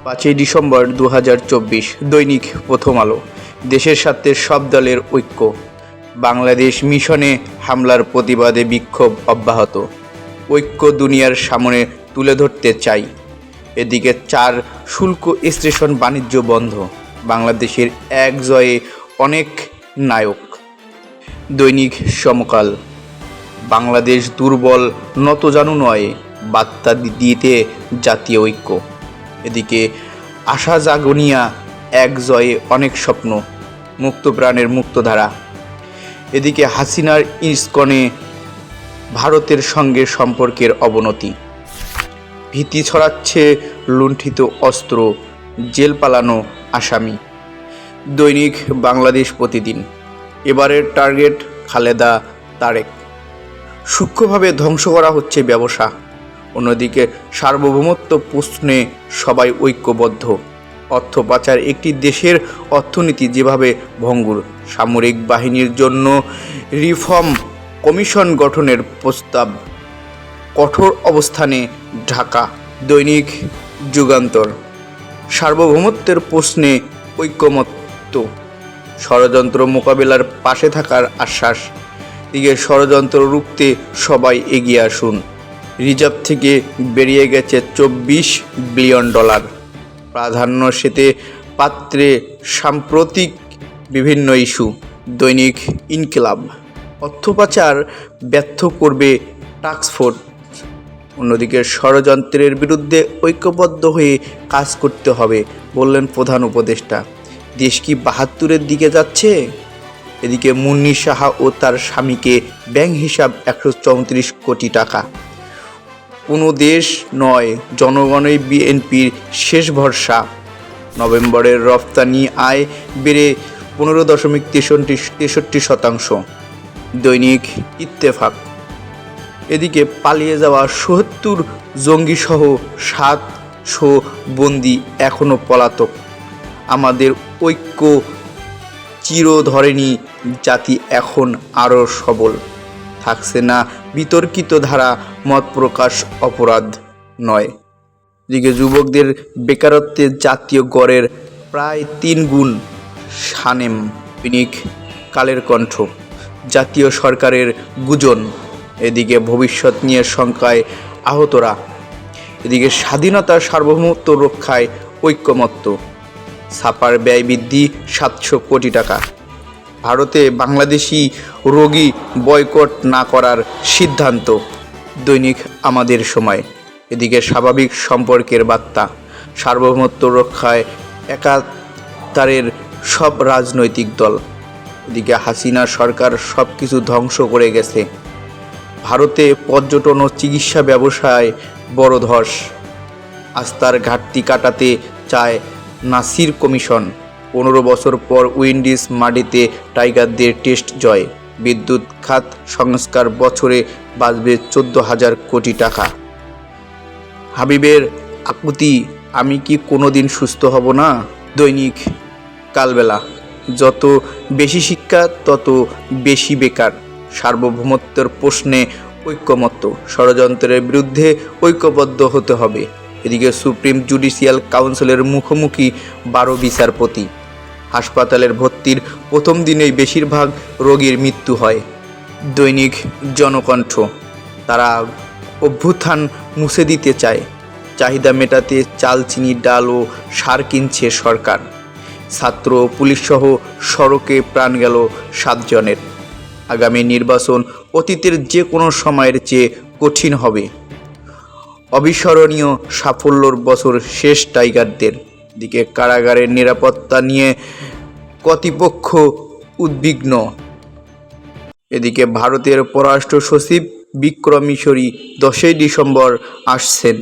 5ই December 2024 দৈনিক প্রথম আলো। দেশের স্বার্থে সব দলের ঐক্য। বাংলাদেশ মিশনে হামলার প্রতিবাদে বিক্ষোভ অব্যাহত। ঐক্য দুনিয়ার সামনে তুলে ধরতে চাই। এদিকে 4 শুল্ক স্টেশন বাণিজ্য বন্ধ। বাংলাদেশের এক জয়ে অনেক নায়ক। দৈনিক সমকাল। বাংলাদেশ দুর্বল নতজানু নয়, বার্তা দিতে জাতীয় ঐক্য। এদিকে আশা জাগনিয়া এক জয়ে অনেক স্বপ্ন, মুক্তপ্রাণের মুক্তধারা। এদিকে হাসিনার ইস্কনে ভারতের সঙ্গে সম্পর্কের অবনতি। ভীতি ছড়াচ্ছে লুণ্ঠিত অস্ত্র, জেল পালানো আসামি। দৈনিক বাংলাদেশ প্রতিদিন। এবারের টার্গেট খালেদা তারেক। সূক্ষ্মভাবে ধ্বংস করা হচ্ছে ব্যবসা। অন্যদিকে সার্বভৌমত্ব প্রশ্নে সবাই ঐক্যবদ্ধ। অর্থ পাচার একটি দেশের অর্থনীতি যেভাবে ভঙ্গুর। সামরিক বাহিনীর জন্য রিফর্ম কমিশন গঠনের প্রস্তাব। কঠোর অবস্থানে ঢাকা। দৈনিক যুগান্তর। সার্বভৌমত্বের প্রশ্নে ঐক্যমত্য, ষড়যন্ত্র মোকাবেলার পাশে থাকার আশ্বাস। দিকে ষড়যন্ত্র রুখতে সবাই এগিয়ে আসুন। রিজার্ভ থেকে বেরিয়ে গেছে $24 বিলিয়ন। প্রাধান্য সেতে পাত্রে সাম্প্রতিক বিভিন্ন ইস্যু। দৈনিক ইনকিলাব। অর্থ পাচার ব্যর্থ করবে টাস্কফোর্স। অন্যদিকে ষড়যন্ত্রের বিরুদ্ধে ঐক্যবদ্ধ হয়ে কাজ করতে হবে বললেন প্রধান উপদেষ্টা। দেশ কি 72-এর দিকে যাচ্ছে? এদিকে মুন্নি সাহা ও তার স্বামীকে ব্যাংক হিসাব 134 কোটি টাকা। কোনো দেশ নয়, জনগণই বিএনপির শেষ ভরসা। নভেম্বরের রফতানি আয় বেড়ে 15.63%। দৈনিক ইত্তেফাক। এদিকে পালিয়ে যাওয়া ৭০ জঙ্গিসহ 700 বন্দী এখনও পলাতক। আমাদের ঐক্য চির ধরেনি, জাতি এখন আরও সবল। থাকছে না বিতর্কিত ধারা, মত প্রকাশ অপরাধ নয়। এদিকে যুবকদের বেকারত্বে জাতীয় গড়ের প্রায় 3 গুণ। সানেম। দৈনিক কালের কণ্ঠ। জাতীয় সরকারের গুঞ্জন। এদিকে ভবিষ্যৎ নিয়ে শঙ্কায় আহতরা। এদিকে স্বাধীনতার সার্বভৌমত্ব রক্ষায় ঐক্যমত্য। ছাপার ব্যয় বৃদ্ধি 700 কোটি টাকা। ভারতে বাংলাদেশি রোগী বয়কট না করার সিদ্ধান্ত। দৈনিক আমাদের সময়। এদিকে স্বাভাবিক সম্পর্কের বার্তা। সার্বভৌমত্ব রক্ষায় একাত্তরের সব রাজনৈতিক দল। এদিকে হাসিনা সরকার সব কিছু ধ্বংস করে গেছে। ভারতে পর্যটন ও চিকিৎসা ব্যবসায় বড় ধস। আস্থার ঘাটতি কাটাতে চায় নাসির কমিশন। 15 বছর পর উইন্ডিজ মাটিতে টাইগারদের টেস্ট জয়। বিদ্যুৎ খাত সংস্কার বছরে বাঁচবে 14,000 কোটি টাকা। হাবিবের আকুতি, আমি কি কোনোদিন সুস্থ হব না? দৈনিক কালবেলা। যত বেশি শিক্ষা তত বেশি বেকার। সার্বভৌমত্বের প্রশ্নে ঐক্যমত্য। ষড়যন্ত্রের বিরুদ্ধে ঐক্যবদ্ধ হতে হবে। এদিকে সুপ্রিম জুডিশিয়াল কাউন্সিলের মুখোমুখি 12 বিচারপতি। হাসপাতালের ভর্তির প্রথম দিনেই বেশিরভাগ রোগীর মৃত্যু হয়। দৈনিক জনকণ্ঠ। তারা অভ্যুত্থান মুছে দিতে চায়। চাহিদা মেটাতে চাল, চিনি, ডাল ও সার কিনছে সরকার। ছাত্র পুলিশসহ সড়কে প্রাণ গেল 7 জনের। আগামী নির্বাচন অতীতের যে কোনো সময়ের চেয়ে কঠিন হবে। অবিস্মরণীয় সাফল্যর বছর শেষ টাইগারদের। দিকে কারাগারের নিরাপত্তা নিয়ে কর্তৃপক্ষ উদ্বিগ্ন। এদিকে ভারতের পররাষ্ট্র সচিব বিক্রম মিশরি 10ই ডিসেম্বর আসছেন।